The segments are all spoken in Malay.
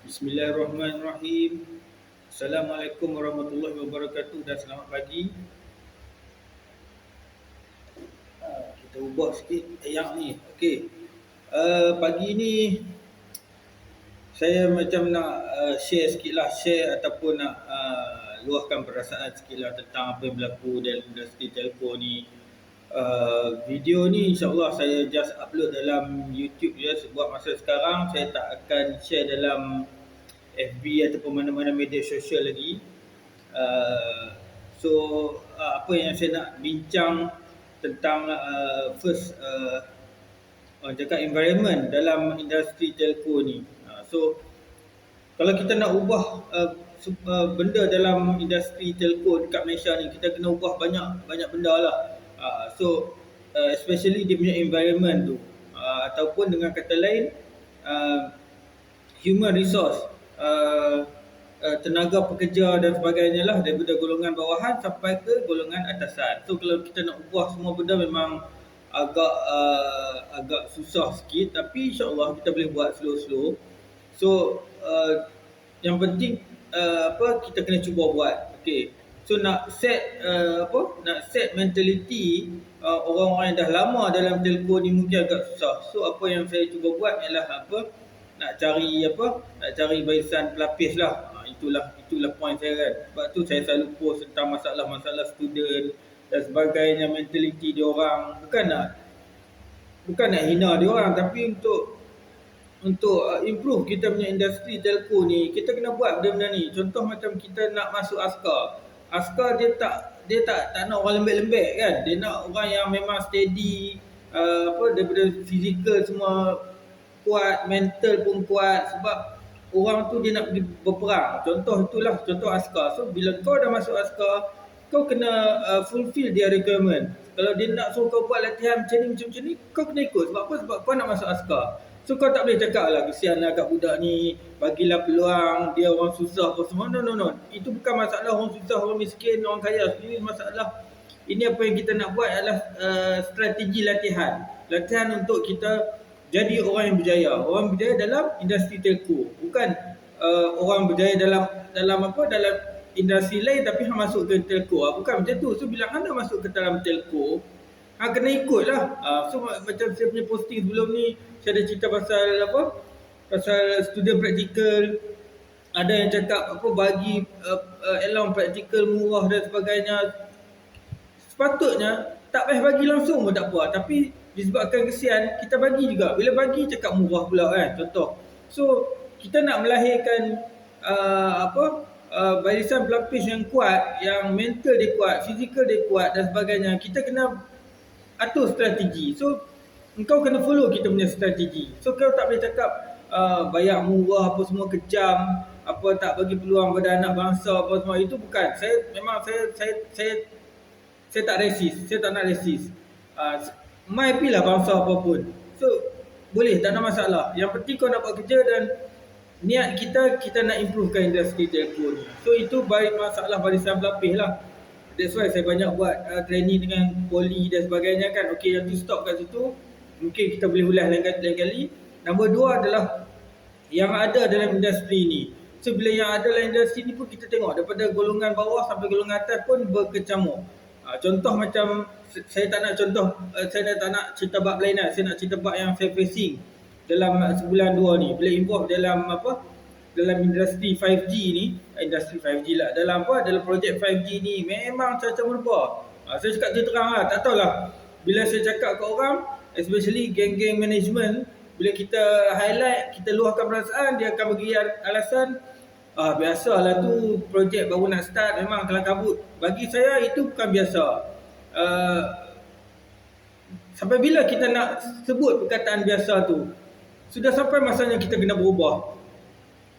Bismillahirrahmanirrahim. Assalamualaikum warahmatullahi wabarakatuh dan selamat pagi. Kita ubah sikit ayat ni. Okey. Pagi ni saya macam nak share sikit lah, share ataupun nak luahkan perasaan sikit lah tentang apa yang berlaku dalam industri telco ni. Video ni insyaAllah saya just upload dalam YouTube je buat masa sekarang. Saya tak akan share dalam FB ataupun mana-mana media sosial lagi. Apa yang saya nak bincang tentang first orang cakap environment dalam industri telco ni. Kalau kita nak ubah benda dalam industri telco dekat Malaysia ni, kita kena ubah banyak benda lah. Especially dia punya environment tu, ataupun dengan kata lain human resource, tenaga pekerja dan sebagainya lah, daripada golongan bawahan sampai ke golongan atasan. So kalau kita nak ubah semua benda memang agak susah sikit, tapi insyaAllah kita boleh buat slow-slow. Yang penting kita kena cuba buat. Okay. So nak set mentality orang-orang yang dah lama dalam telco ni mungkin agak susah. So apa yang saya cuba buat ialah nak cari barisan pelapis lah. Itulah point saya kan. Sebab tu saya selalu post tentang masalah-masalah student dan sebagainya, mentality dia orang. Bukan nak hina dia orang, tapi untuk improve kita punya industri telco ni, kita kena buat benda-benda ni. Contoh macam kita nak masuk askar. Askar dia tak nak orang lembek-lembek kan. Dia nak orang yang memang steady, daripada fizikal semua kuat, mental pun kuat, sebab orang tu dia nak pergi berperang. Contoh askar. So bila kau dah masuk askar, kau kena fulfill dia requirement. Kalau dia nak suruh kau buat latihan macam ni, kau kena ikut. Sebab apa? Sebab kau nak masuk askar. So kau tak boleh cakap lah, kesian lah kat budak ni, bagilah peluang, dia orang susah apa semua. No. Itu bukan masalah orang susah, orang miskin, orang kaya. Ini masalah, ini apa yang kita nak buat adalah strategi latihan. Latihan untuk kita jadi orang yang berjaya. Orang berjaya dalam industri telco. Bukan orang berjaya dalam industri lain tapi hang masuk ke telco. Bukan macam tu. So bila hang nak masuk ke dalam telco, hang kena ikut lah. So macam saya punya posting sebelum ni, saya ada cerita pasal student practical. Ada yang cakap bagi allowance practical murah dan sebagainya. Sepatutnya tak payah bagi langsung pun tak apa, tapi disebabkan kesian, kita bagi juga. Bila bagi cakap murah pula kan, contoh. So kita nak melahirkan barisan pelapis yang kuat, yang mental dia kuat, fizikal dia kuat dan sebagainya. Kita kena atur strategi. So engkau kena follow kita punya strategi. So kau tak boleh cakap bayar murah apa semua, kejam, tak bagi peluang pada anak bangsa apa semua. Itu bukan. Saya tak resist. Saya tak nak resist. Mai pilah bangsa apapun. So boleh, tak ada masalah. Yang penting kau nak buat kerja dan niat kita nak improvekan industri telco ni. So itu masalah barisan pelapis lah. That's why saya banyak buat training dengan poli dan sebagainya kan. Okay, yang tu stop kat situ. Mungkin kita boleh ulas lain kali. Nombor dua adalah yang ada dalam industri ni. So bila yang ada dalam industri ni pun kita tengok daripada golongan bawah sampai golongan atas pun berkecamuk. Contoh macam saya tak nak cerita bab lain lah. Saya nak cerita bab yang saya facing dalam sebulan dua ni. Bila involve dalam industri 5G ni, industri 5G lah, dalam projek 5G ni memang caca merbah. Saya cakap terang lah, tak tahulah. Bila saya cakap ke orang, especially geng-geng management, bila kita highlight, kita luahkan perasaan, dia akan bagi alasan, biasalah tu projek baru nak start, memang kelam kabut. Bagi saya itu bukan biasa. Sampai bila kita nak sebut perkataan biasa tu? Sudah sampai masanya kita kena berubah.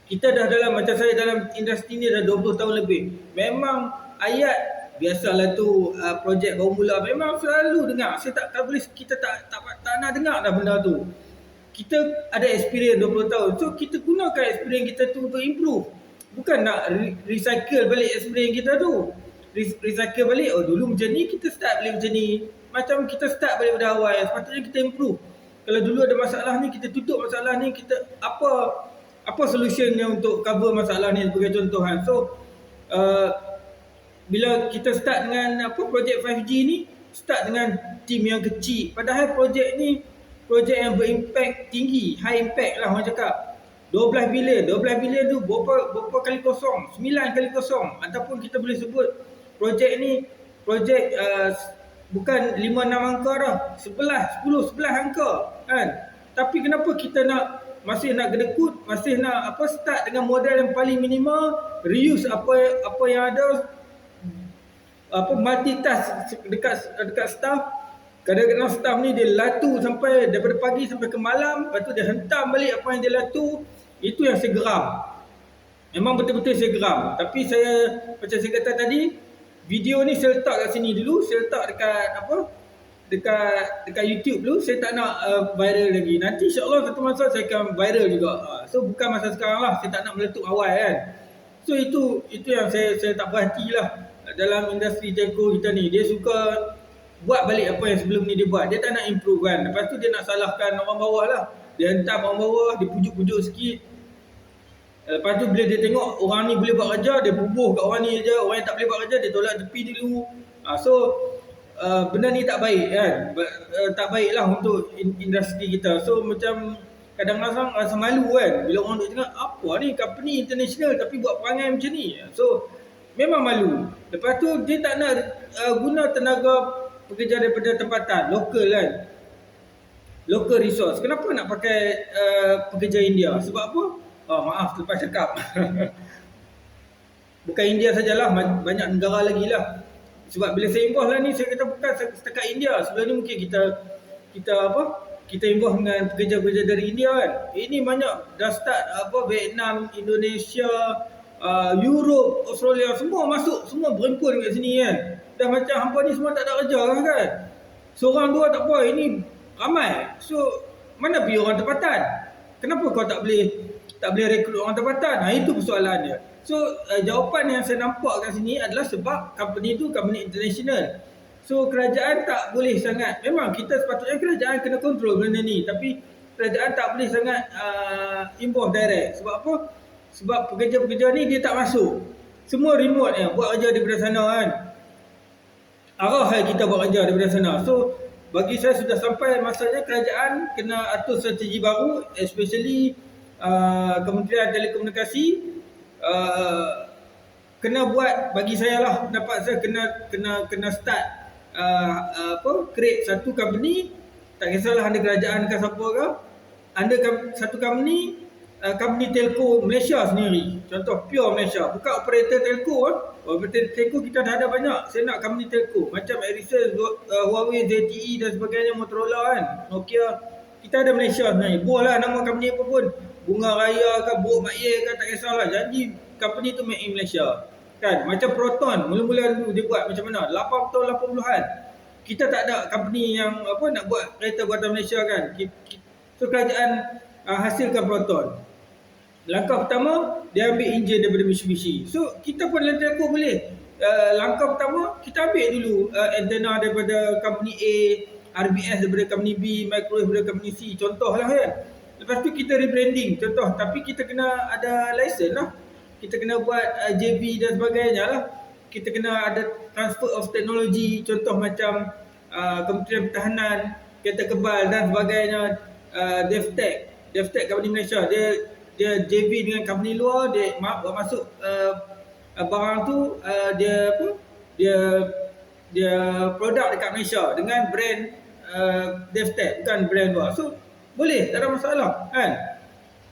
Kita dah macam saya dalam industri ni dah 20 tahun lebih. Memang ayat biasalah tu projek baru mula, memang selalu dengar. Kita tak nak dengar dah benda tu. Kita ada experience 20 tahun. So kita gunakan experience kita tu untuk improve. Bukan nak recycle balik experience kita tu. Recycle balik, dulu macam ni, kita start balik macam ni. Macam kita start balik pada awal. Sepatutnya kita improve. Kalau dulu ada masalah ni, kita tutup masalah ni. Kita apa solutionnya untuk cover masalah ni sebagai contoh kan. So bila kita start dengan projek 5G ni, start dengan tim yang kecil, padahal projek ni projek yang berimpact tinggi, high impact lah orang cakap. 12 bilion tu berapa kali kosong? 9 kali kosong. Ataupun kita boleh sebut projek ni projek bukan 5-6 angka dah, 11 angka kan. Tapi kenapa kita masih nak gedekut, masih nak start dengan modal yang paling minimal, reuse apa yang ada, multitask dekat staff. Kadang-kadang staff ni dia latu sampai daripada pagi sampai ke malam, lepas tu dia hentam balik apa yang dia latu. Itu yang saya geram. Memang betul-betul saya geram. Tapi macam saya kata tadi, video ni saya letak kat sini dulu, saya letak dekat YouTube dulu. Saya tak nak viral lagi. Nanti insya-Allah satu masa saya akan viral juga. So bukan masa sekarang lah, saya tak nak meletup awal kan. So itu yang saya tak berhatilah dalam industri telco kita ni. Dia suka buat balik apa yang sebelum ni dia buat. Dia tak nak improve kan. Lepas tu dia nak salahkan orang bawah lah. Dia hentam orang bawah, dia pujuk-pujuk sikit. Lepas tu bila dia tengok orang ni boleh buat kerja, dia bubuh kat orang ni je. Orang yang tak boleh buat kerja, dia tolak tepi dulu. So benda ni tak baik kan. Tak baik lah untuk industri kita. So macam kadang-kadang rasa malu kan. Bila orang duk tengok, apa ni company international tapi buat perangai macam ni. So memang malu. Lepas tu dia tak nak guna tenaga pekerja daripada tempatan, lokal kan. Local resource. Kenapa nak pakai pekerja India? Sebab apa? Maaf terlepas cakap. Bukan India sajalah, banyak negara lagi lah. Sebab bila saya involve lah ni, saya kata bukan setakat India. Sebelum ni mungkin kita involve dengan pekerja-pekerja dari India kan. Ini banyak dah start Vietnam, Indonesia, Europe, Australia, semua masuk, semua berhimpun kat sini kan. Dah macam hampa ni semua tak ada kerja kan. Seorang dua tak apa, ini ramai. So mana pergi orang tempatan? Kenapa kau tak boleh rekrut orang tempatan? Itu persoalan dia. So jawapan yang saya nampak kat sini adalah sebab company tu company international. So kerajaan tak boleh sangat, memang kita sepatutnya kerajaan kena kontrol benda ni, tapi kerajaan tak boleh sangat involve direct. Sebab apa? Sebab pekerja-pekerja ni dia tak masuk. Semua remote buat kerja daripada sana kan. Arah kita buat kerja daripada sana. So bagi saya sudah sampai masanya kerajaan kena atur strategi baru, especially Kementerian Telekomunikasi kena buat, bagi saya lah pendapat saya, kena start create satu company, tak kisahlah anda kerajaan ke siapa ke, anda satu company telco Malaysia sendiri. Contoh pure Malaysia, bukan operator telco kan. Operator telco kita dah ada banyak. Saya nak company telco macam Ericsson, Huawei, ZTE dan sebagainya, Motorola kan, Nokia. Kita ada Malaysia sebenarnya. Bolehlah nama company apa pun, Bunga Raya ke, Buk Mak Ye ke, tak kisahlah. Janji company tu made in Malaysia kan. Macam Proton, mula-mula dulu dia buat macam mana, 80 tahun 80-an. Kita tak ada company yang nak buat kereta buatan Malaysia kan. So kerajaan hasilkan Proton. Langkah pertama, dia ambil enjin daripada Mitsubishi. So kita pun dalam telco boleh. Langkah pertama, kita ambil dulu antena daripada company A, RBS daripada company B, microwave daripada company C. Contohlah kan. Lepas tu kita rebranding, contoh. Tapi kita kena ada license lah. Kita kena buat JV dan sebagainya lah. Kita kena ada transfer of technology. Contoh macam Kementerian Pertahanan, kereta kebal dan sebagainya. DevTech company Malaysia, dia JV dengan company luar, dia buat masuk barang tu, dia produk dekat Malaysia dengan brand DevTech, bukan brand luar. So boleh, tak ada masalah kan.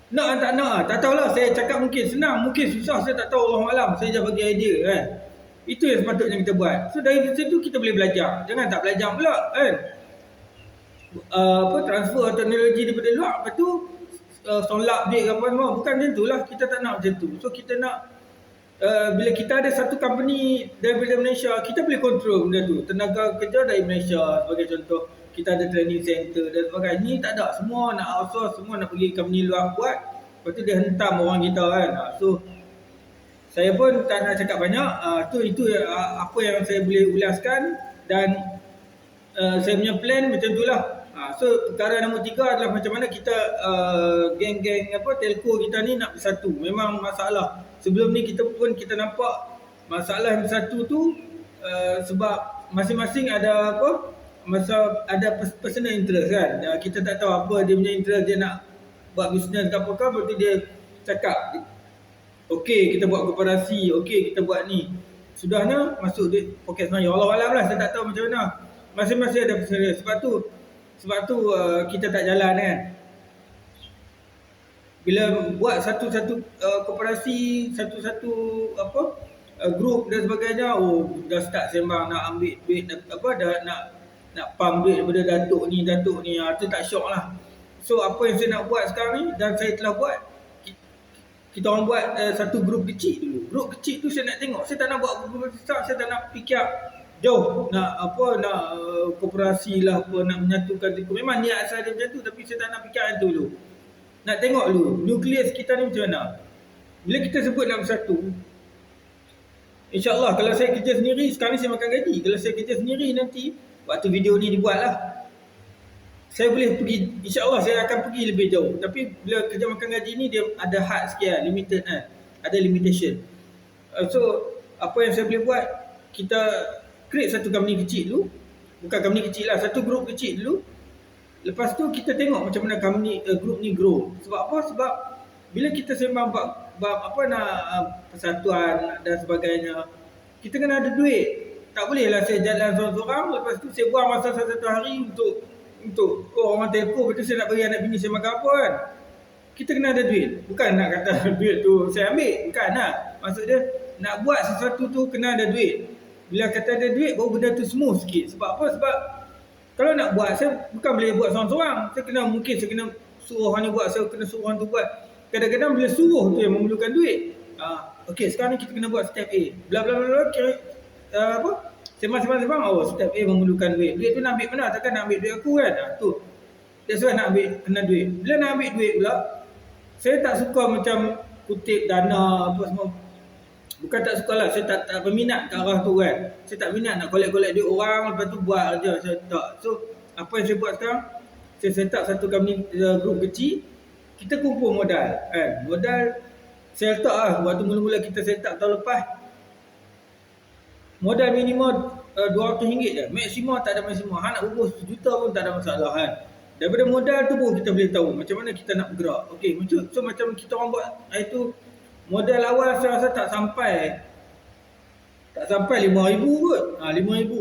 Nak tak nak, tak tahulah. Saya cakap mungkin senang, mungkin susah, saya tak tahu, Allah malam. Saya just bagi idea kan. Itu yang sepatutnya kita buat. So dari situ kita boleh belajar. Jangan tak belajar pula kan. Transfer teknologi daripada luar, lepas tu solar big apa semua. Bukan macam tu lah. Kita tak nak macam tu. So kita nak bila kita ada satu company daripada Malaysia, kita boleh kontrol benda tu. Tenaga kerja dari Malaysia sebagai contoh. Kita ada training center dan sebagainya. Ni tak ada. Semua nak outsource, semua nak pergi company luar buat. Lepas tu dia hentam orang kita kan. So saya pun tak nak cakap banyak. Itu apa yang saya boleh ulaskan. Dan saya punya plan macam tu lah. So perkara nombor 3 adalah macam mana kita geng-geng telco kita ni nak bersatu. Memang masalah. Sebelum ni kita nampak masalah yang bersatu tu sebab masing-masing ada ada personal interest kan. Kita tak tahu apa dia punya interest, dia nak buat bisnes ke apakah, berarti dia cakap okey kita buat koperasi, okey kita buat ni. Sudahnya masuk duit poket sebenarnya. Allah Alam lah, saya tak tahu macam mana. Masing-masing ada personal. Sebab tu kita tak jalan kan. Bila buat satu-satu koperasi, satu-satu grup dan sebagainya, dah start sembang nak ambil duit dah nak pump duit daripada datuk ni. Tu tak syok lah. So apa yang saya nak buat sekarang ni dan saya telah buat, kita orang buat satu grup kecil dulu. Grup kecil tu saya nak tengok. Saya tak nak buat grup besar, saya tak nak fikir jauh nak koperasi lah nak menyatukan itu. Memang niat asal dia macam tu, tapi saya tak nak fikir itu dulu. Nak tengok dulu nukleus kita ni macam mana. Bila kita sebut nak bersatu, InsyaAllah kalau saya kerja sendiri, sekarang ni saya makan gaji. Kalau saya kerja sendiri nanti, waktu video ni dibuat lah, saya boleh pergi, insyaAllah saya akan pergi lebih jauh. Tapi bila kerja makan gaji ni, dia ada had sikit lah, limited kan. Ada limitation. So, apa yang saya boleh buat, kita create satu company kecil dulu. Bukan company kecil lah, satu group kecil dulu. Lepas tu kita tengok macam mana company, group ni grow. Sebab apa? Sebab bila kita sembang bab persatuan dan sebagainya, kita kena ada duit. Tak bolehlah saya jalan seorang-seorang, lepas tu saya buang masa satu hari untuk orang telco, betul saya nak bagi anak bini saya makan apa kan. Kita kena ada duit. Bukan nak kata duit tu saya ambil, bukan lah. Maksud dia nak buat sesuatu tu kena ada duit. Bila kata ada duit, baru benda tu smooth sikit. Sebab apa? Sebab kalau nak buat, saya bukan boleh buat seorang-seorang. Saya kena suruh orang ni buat, saya kena suruh orang tu buat. Kadang-kadang bila suruh tu yang memerlukan duit. Okey, sekarang ni kita kena buat step A. Bla bla bla, sembang-sembang, step A memerlukan duit. Duit tu nak ambil mana? Takkan nak ambil duit aku kan? Tu. That's why nak ambil, kena duit. Bila nak ambil duit pula, saya tak suka macam kutip dana apa semua. Bukan tak suka lah, saya tak berminat ke arah tu kan. Saya tak minat nak collect duit orang, lepas tu buat je. Saya tak. So, apa yang saya buat sekarang, saya set up satu company group kecil. Kita kumpul modal kan. Modal saya letak lah, waktu mula-mula kita set up tahun lepas, modal minimum RM200 je. Maksimum tak ada maksimum. Nak berbuh RM1 pun tak ada masalah kan. Daripada modal tu pun kita boleh tahu macam mana kita nak bergerak. Okey, so macam kita orang buat itu, modal awal saya rasa tak sampai RM5,000 kot. RM5,000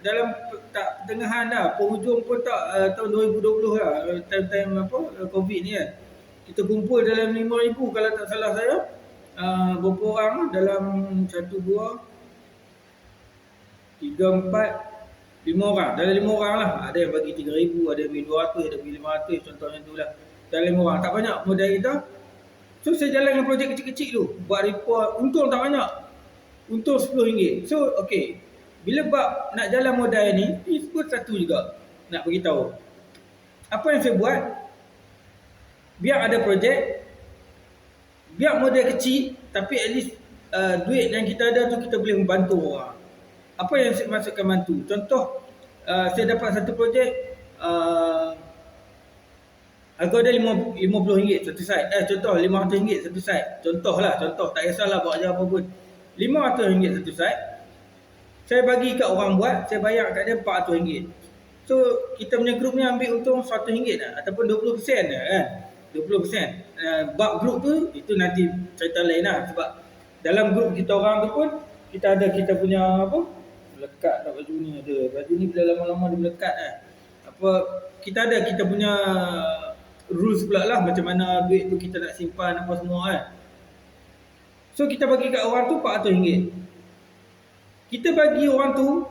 dalam pertengahan dah, penghujung pun tak tahun 2020 lah, time Covid ni kan. Kita kumpul dalam RM5,000 kalau tak salah saya. Berapa orang dalam 1, 2, 3, 4, 5 orang. Dalam 5 orang lah. Ada yang bagi RM3,000, ada yang bagi RM200, ada yang bagi RM500, contohnya tu lah. Dalam 5 orang. Tak banyak modal kita. So saya jalan dengan projek kecil-kecil tu. Buat report. Untung tak banyak. Untung RM10. So okey. Bila bab nak jalan modal ni pun satu juga nak beritahu. Apa yang saya buat, biar ada projek, biar modal kecil, tapi at least duit yang kita ada tu kita boleh membantu orang. Apa yang saya maksudkan bantu? Contoh, saya dapat satu projek, harga dia RM50 satu site. Contoh RM500 satu site. Contoh, tak kisahlah buat je apa pun. RM500 satu site. Saya bagi kat orang buat, saya bayar kat dia RM400. So, kita punya grup ni ambil untung RM100 lah, ataupun 20% lah kan. 20%. Bab grup tu, itu nanti cerita lain lah. Sebab dalam grup kita orang tu pun, kita ada kita punya melekat tak baju ni ada. Baju ni bila lama-lama dia melekat kan. Kita ada kita punya rules pula lah, macam mana duit tu kita nak simpan apa semua kan. So kita bagi kat orang tu RM400. Kita bagi orang tu,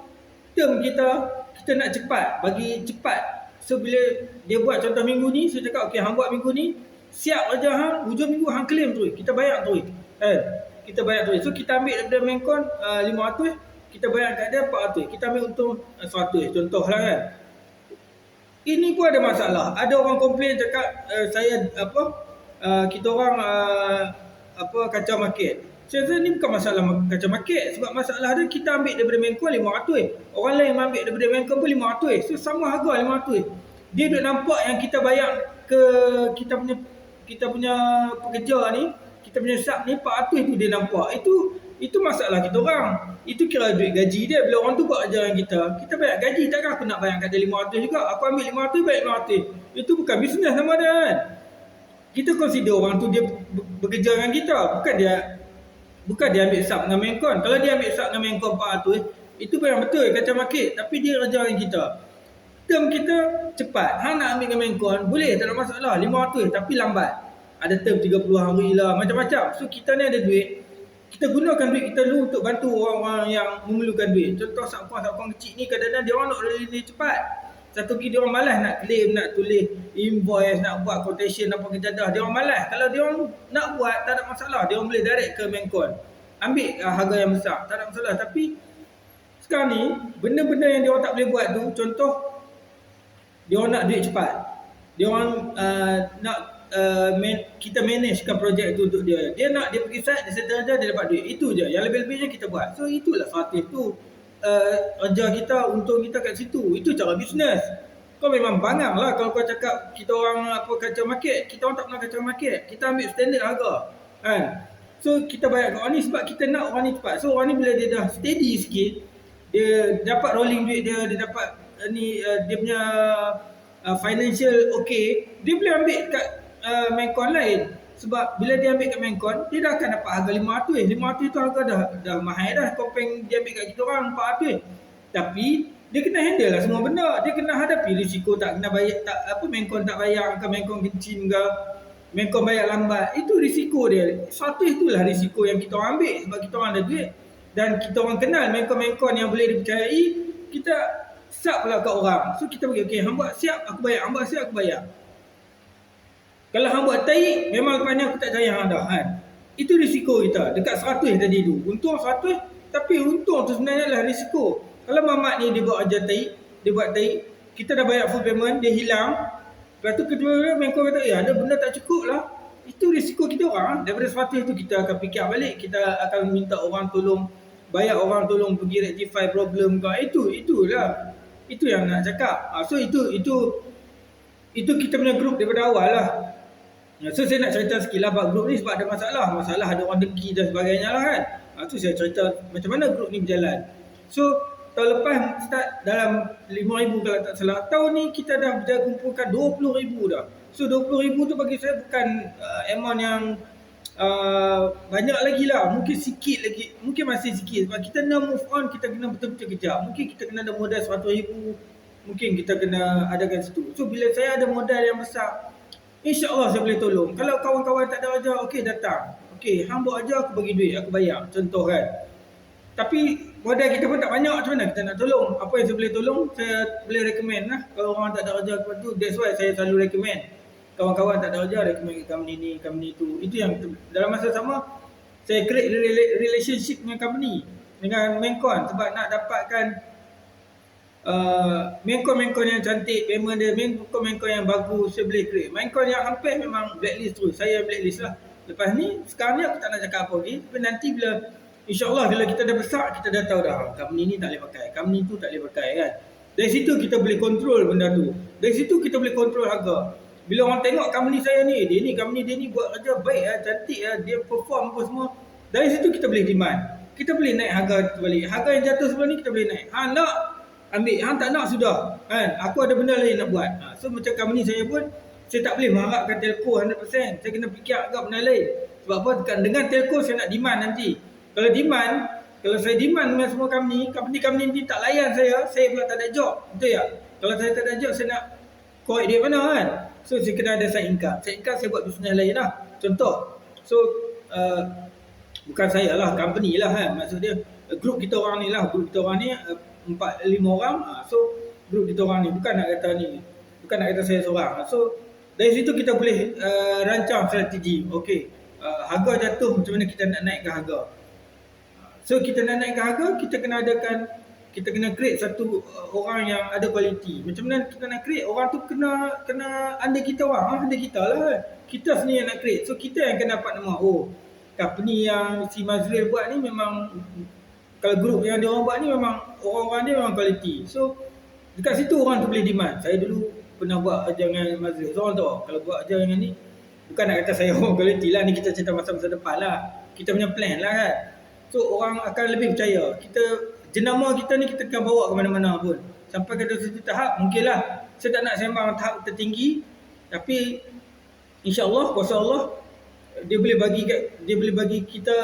term kita nak cepat, bagi cepat. So bila dia buat contoh minggu ni, saya cakap okey hang buat minggu ni, siap aja hang, hujung minggu hang claim tu, kita bayar tu kita bayar tu. So kita ambil daripada Mencon RM500, kita bayar kat dia RM400, kita ambil untung RM100, contohlah kan. Ini pun ada masalah. Ada orang komplain cakap saya kita orang kacau market. Saya rasa ni bukan masalah kacau market, sebab masalah dia kita ambil daripada Mencon RM500, orang lain ambil daripada Mencon pun RM500. So sama harga RM500. Dia duk nampak yang kita bayar ke kita punya pekerja ni, kita punya sub ni 400 tu dia nampak. Itu masalah kita orang. Itu kira duit gaji dia. Bila orang tu buat ajaran kita bayar gaji. Takkan aku nak bayar kat dia 500 juga. Aku ambil 500 bayar 500. Itu bukan bisnes nama dia kan. Kita consider orang tu dia bekerja dengan kita. Bukan dia ambil sub dengan Mencon. Kalau dia ambil sub dengan Mencon 400, itu pun yang betul kacau market. Tapi dia kerja dengan kita. Term kita cepat. Hang nak ambil dengan Mencon, boleh, tak ada masalah. 500 tapi lambat. Ada term 30 hari lah, macam-macam. So kita ni ada duit. Kita gunakan duit kita dulu untuk bantu orang-orang yang memerlukan duit. Contoh subkon kecil ni kadang-kadang dia orang nak release cepat. Satu lagi dia orang malas nak claim, nak tulis invoice, nak buat quotation apa kejadah. Dia orang malas. Kalau dia orang nak buat, tak ada masalah. Dia orang boleh direct ke Mencon. Ambil harga yang besar, tak ada masalah. Tapi sekarang ni, benda-benda yang dia orang tak boleh buat tu, contoh dia orang nak duit cepat. Dia orang nak kita managekan projek itu untuk dia. Dia nak dia pergi site, dia settle aja, dia dapat duit. Itu je. Yang lebih-lebihnya kita buat. So itulah strategi tu. Kerja kita, untung kita kat situ. Itu cara bisnes. Kau memang bangang lah kalau kau cakap kita orang apa kacau market. Kita orang tak pernah kacau market. Kita ambil standard harga. Kan? So kita bayar kat orang ni sebab kita nak orang ni cepat. So orang ni bila dia dah steady sikit, dia dapat rolling duit dia dapat dia punya financial okay, dia boleh ambil kat Mencon lain. Sebab bila dia ambil kat Mencon, dia dah akan dapat harga 500. 500 tu harga dah mahal dah compare dia ambil kat kita orang 400. Tapi dia kena handle lah semua benda. Dia kena hadapi risiko tak kena bayar, tak apa Mencon tak bayar ke, Mencon kencing ke, Mencon bayar lambat. Itu risiko dia. Satu itulah risiko yang kita orang ambil sebab kita orang ada duit dan kita orang kenal Mencon yang boleh dipercayai. Kita sub pula kat orang. So kita bagi okey, hang buat siap aku bayar, hang buat siap aku bayar. Kalau hang buat tai, memang lepas aku tak percaya hang dah kan. Itu risiko kita. Dekat 100 tadi tu. Untung 100, tapi untung tu sebenarnya adalah risiko. Kalau mamat ni dia buat ajar tai, dia buat tai, kita dah bayar full payment, dia hilang. Lepas tu kedua Mencon kata, ada benda tak cukup lah. Itu risiko kita orang. Daripada 100 tu kita akan fikir balik. Kita akan minta orang tolong, bayar orang tolong pergi rectify problem kau. Itulah. Itu yang nak cakap. So itu kita punya group daripada awal lah. So saya nak cerita sikit lah about group ni sebab ada masalah ada orang dengki dan sebagainya lah kan. Tu saya cerita macam mana group ni berjalan. So tahun lepas start dalam 5,000 kalau tak salah. Tahun ni kita dah kumpulkan 20,000 dah. So 20,000 tu bagi saya bukan amount yang banyak lagi lah. Mungkin sikit lagi, mungkin masih sikit. Sebab kita nak move on, kita kena betul-betul kejar. Mungkin kita kena ada modal 100,000, mungkin kita kena adakan situ. So bila saya ada modal yang besar, InsyaAllah saya boleh tolong. Kalau kawan-kawan tak ada ajar, okey datang. Okey, hang buat ajar, aku bagi duit, aku bayar. Contoh kan. Tapi modal kita pun tak banyak, macam mana kita nak tolong? Apa yang saya boleh tolong, saya boleh recommend lah. Kalau orang tak ada ajar kepada tu, that's why saya selalu recommend. Kawan-kawan tak ada ajar, recommend ke company ni, company tu. Itu yang dalam masa sama, saya create relationship dengan company, dengan Mencon. Sebab nak dapatkan Mencon yang cantik, payment dia, Mencon yang bagus, saya boleh create. Mencon yang hampir memang blacklist terus, saya blacklist lah. Lepas ni, sekarang ni aku tak nak cakap apa lagi. Tapi nanti bila, insyaAllah bila kita dah besar, kita dah tahu dah, company ni tak boleh pakai, company tu tak boleh pakai kan. Dari situ kita boleh control benda tu. Dari situ kita boleh control harga. Bila orang tengok company saya ni, company dia ni buat kerja baik lah, cantik lah, dia perform apa semua. Dari situ kita boleh demand. Kita boleh naik harga balik. Harga yang jatuh sebelum ni kita boleh naik. Hang nak ambil, hang tak nak sudah kan. Aku ada benda lain nak buat. So macam company saya pun, saya tak boleh mengharapkan telco 100%. Saya kena fikir agak benda lain. Sebab apa? Dengan telco saya nak demand nanti. Kalau saya demand dengan semua company ni tak layan saya pula tak ada job. Betul tak? Kalau saya tak ada job, saya nak korek dia mana kan? So saya kena ada side income. Side income saya buat bisnes lain lah. Contoh. So bukan saya lah, company lah kan. Maksud dia grup kita orang ni lah. Grup kita orang ni 4-5 orang. So grup kita orang ni bukan nak kata saya seorang. So dari situ kita boleh rancang strategi. Okey, harga jatuh, macam mana kita nak naikkan harga. So kita nak naikkan harga, kita kena create satu orang yang ada kualiti. Macam mana kita nak create? Orang tu kena under kita orang, under kita lah. Kita sendiri yang nak create. So kita yang kena dapat nama. Company yang si Mazril buat ni memang, kalau grup yang dia orang buat ni memang orang-orang dia memang kualiti. So dekat situ orang tu boleh demand. Saya dulu pernah buat kerja dengan Mazrul. Seorang tahu kalau buat kerja dengan ni, bukan nak kata saya orang kualiti lah, ni kita cerita masa-masa depan lah. Kita punya plan lah kan. So orang akan lebih percaya. Kita, jenama kita ni kita akan bawa ke mana-mana pun. Sampai ke satu tahap, mungkinlah saya tak nak sembang tahap tertinggi, tapi insya-Allah, kuasa Allah, dia boleh bagi kita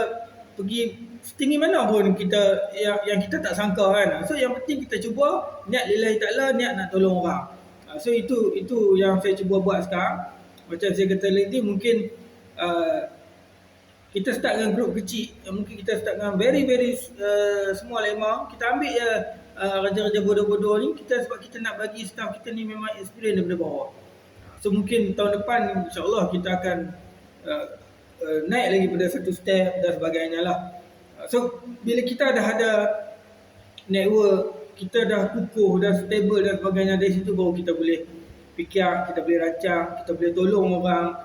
pergi setinggi mana pun kita yang kita tak sangka kan. So yang penting kita cuba niat lillahi ta'ala, niat nak tolong orang. So itu yang saya cuba buat sekarang. Macam saya kata tadi, mungkin kita start dengan grup kecil, mungkin kita start dengan very small amount. Kita ambil je kerja-kerja bodoh-bodoh ni, sebab kita nak bagi staff kita ni memang experience daripada bawah. So mungkin tahun depan insya-Allah kita akan naik lagi pada satu step dan sebagainya lah. So bila kita dah ada network, kita dah kukuh, dah stable dan sebagainya, dari situ baru kita boleh fikir, kita boleh rancang, kita boleh tolong orang,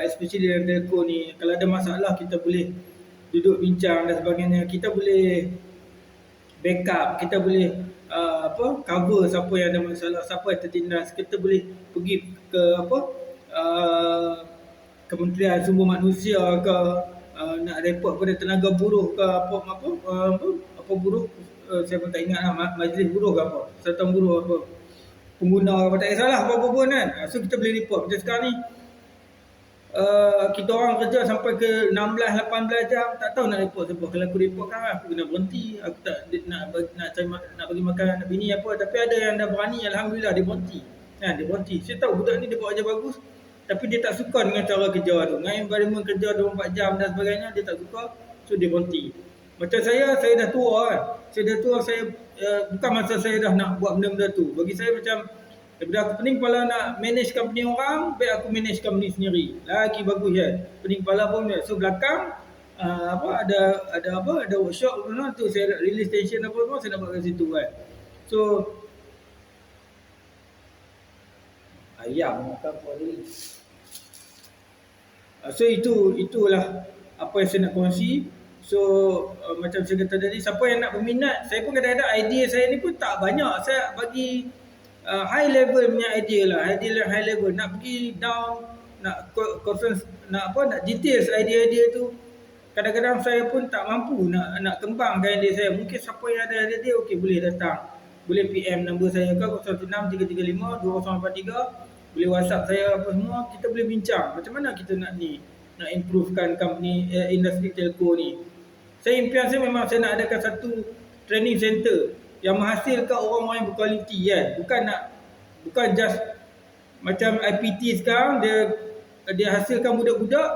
especially dalam telco ni. Kalau ada masalah kita boleh duduk bincang dan sebagainya, kita boleh backup, kita boleh cover siapa yang ada masalah, siapa yang tertindas. Kita boleh pergi ke Kementerian Sumber Manusia ke, nak report pada tenaga buruh ke apa buruh, saya pun tak ingat lah, majlis buruh ke apa, Persatuan Buruh apa, pengguna apa, tak kisahlah apa-apa pun kan. So kita boleh report. Macam sekarang ni kita orang kerja sampai ke 16-18 jam, tak tahu nak report siapa. Kalau aku report kan aku kena berhenti, aku tak nak bagi makan anak bini apa. Tapi ada yang dah berani, alhamdulillah, dia berhenti kan, dia berhenti. Saya tahu budak ni dia buat kerja bagus, tapi dia tak suka dengan cara kerja tu, dengan environment kerja 24 jam dan sebagainya, dia tak suka. So dia berhenti. Macam saya dah tua kan. Saya bukan masa saya dah nak buat benda-benda tu. Bagi saya macam, daripada aku pening kepala nak manage company orang, baik aku manage company sendiri. Lagi bagus kan. Pening kepala pun. So belakang ada workshop tu, saya release tension apa semua, saya nak buat kat situ kan. So ayam makan apa ni. So itulah apa yang saya nak kongsi. So macam saya kata tadi, siapa yang nak berminat, saya pun kadang-kadang idea saya ni pun tak banyak. Saya bagi high level punya idea lah, high level. Nak pergi down, nak conference, nak details idea tu, kadang-kadang saya pun tak mampu nak kembangkan idea saya. Mungkin siapa yang ada idea, okey, boleh datang, boleh PM nombor saya ke 0163352083, boleh WhatsApp saya apa semua, kita boleh bincang macam mana kita nak improvekan company industri telco ni. Saya impian saya memang saya nak adakan satu training center yang menghasilkan orang-orang yang berkualiti kan. Bukan just macam IPT sekarang, dia hasilkan budak-budak,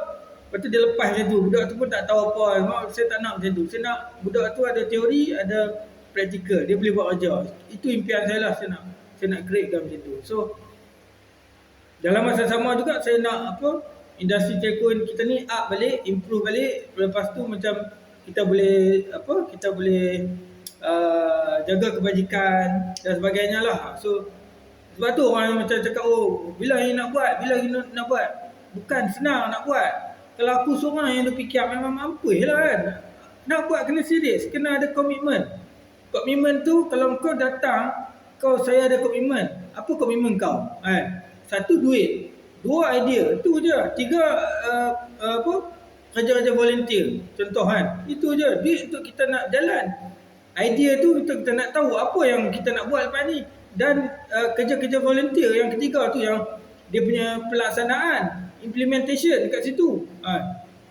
lepas tu dia lepas macam tu. Budak tu pun tak tahu apa. Saya tak nak macam tu. Saya nak budak tu ada teori, ada praktikal, dia boleh buat kerja. Itu impian saya lah. Saya nak createkan macam tu. So dalam masa sama juga saya nak industri telco kita ni up balik, improve balik. Lepas tu macam kita boleh jaga kebajikan dan sebagainya lah. So sebab tu orang macam cakap, bila ni nak buat, bukan senang nak buat. Kalau aku seorang yang fikir, memang mampu lah kan. Nak buat kena serius, kena ada komitmen. Komitmen tu kalau kau datang, saya ada komitmen. Apa komitmen kau kan? Satu, duit. Dua, idea. Itu je. Tiga, kerja-kerja volunteer. Contoh kan. Itu je. Duit untuk kita nak jalan. Idea tu untuk kita nak tahu apa yang kita nak buat lepas ni. Dan kerja-kerja volunteer yang ketiga tu, yang dia punya pelaksanaan, implementation kat situ.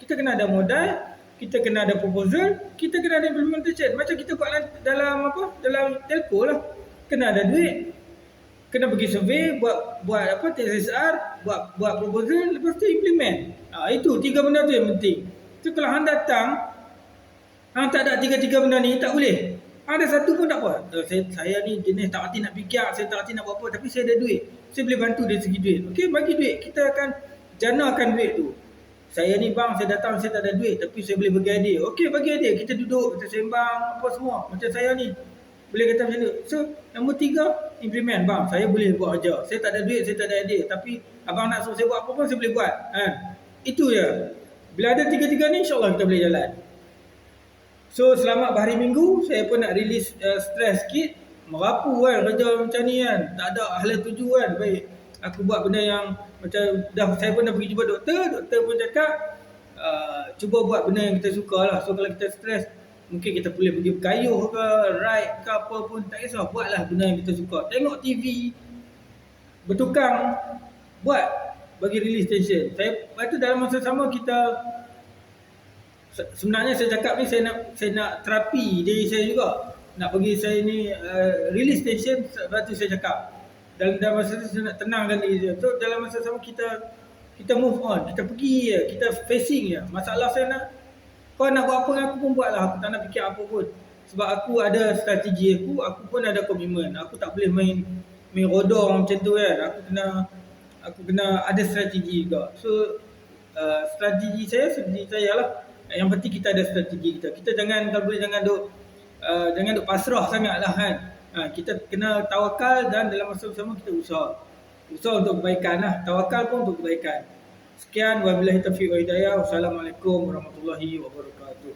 Kita kena ada modal, kita kena ada proposal, kita kena ada implementation. Macam kita buat dalam telco lah. Kena ada duit, kena pergi survey, buat TSR, buat proposal, lepas tu implement. Itu tiga benda tu yang penting. So kalau hang datang, hang tak ada tiga-tiga benda ni, tak boleh. Ada satu pun tak apa. Saya ni jenis tak hati nak fikir, saya tak hati nak buat apa, tapi saya ada duit. Saya boleh bantu dari segi duit. Okey, bagi duit. Kita akan janakan duit tu. Saya ni bang, saya datang, saya tak ada duit, tapi saya boleh bagi idea. Okey, bagi idea. Kita duduk, kita sembang, apa semua. Macam saya ni. Boleh kata macam tu. So, nombor 3, implement. Bang, saya boleh buat kerja. Saya tak ada duit, saya tak ada idea. Tapi abang nak suruh saya buat apa pun, saya boleh buat. Itu je. Bila ada tiga-tiga ni, insyaAllah kita boleh jalan. So, selamat hari Minggu. Saya pun nak release stress sikit. merapu kan kerja macam ni kan. Tak ada hala tuju kan. Baik aku buat benda yang macam saya pun dah pergi jumpa doktor pun cakap cuba buat benda yang kita suka lah. So kalau kita stres, mungkin kita boleh pergi berkayuh ke, ride ke apa pun, tak kisah, buatlah benda yang kita suka. Tengok TV, bertukang, buat, bagi release tension. Lepas tu dalam masa sama kita, sebenarnya saya cakap ni saya nak terapi diri saya juga. Nak bagi saya ni release tension. Lepas tu saya cakap dalam masa tu saya nak tenangkan diri saya. So dalam masa sama kita move on, kita pergi je, kita facing je. Masalah saya kau nak buat apa dengan aku pun buatlah, aku tak nak fikir apa pun. Sebab aku ada strategi aku pun ada komitmen. Aku tak boleh main rodong macam tu kan. Aku kena ada strategi juga. So strategi saya lah. Yang penting kita ada strategi kita. Kita kalau boleh jangan duk pasrah sangat lah kan. Kita kena tawakal dan dalam masa bersama kita usaha untuk kebaikan lah. Tawakal pun untuk kebaikan. Sekian, wabillahi taufiq wa hidayah. Wassalamualaikum warahmatullahi wabarakatuh.